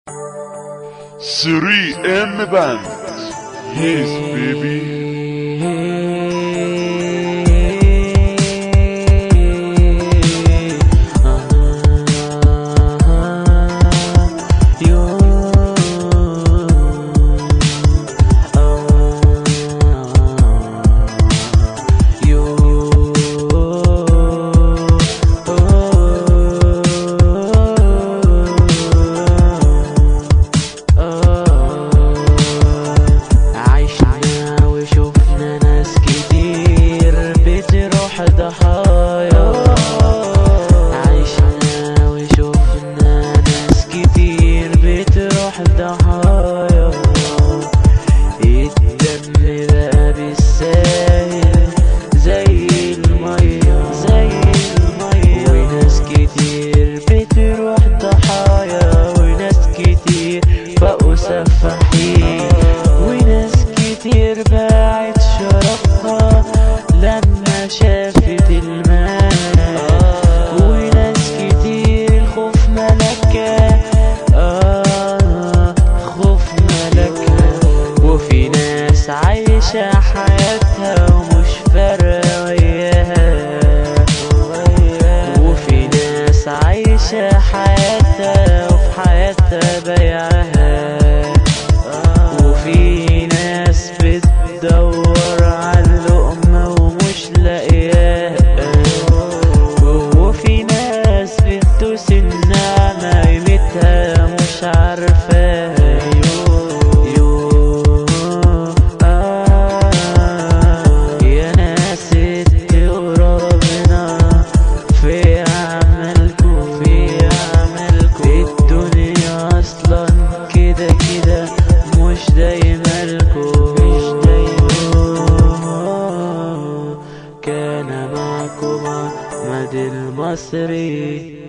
3M Band. Yes, baby. سفاحين وناس كتير باعت شرفها لما شافت الماء، وناس كتير الخوف ملكها خوف ملكها، وفي ناس عايشة حياتها ومش فارقة وياها، وفي ناس عايشة حياتها وفي حياتها بيعها، وفي ناس بتدور على اللقمة ومش لاقياها، وفي ناس بتدوس النعمة قيمتها مش عارفاها. يا ناس اتقوا ربنا في عملكوا الدنيا اصلا كده كده مش دايما لكم. كان معكم أحمد المصري.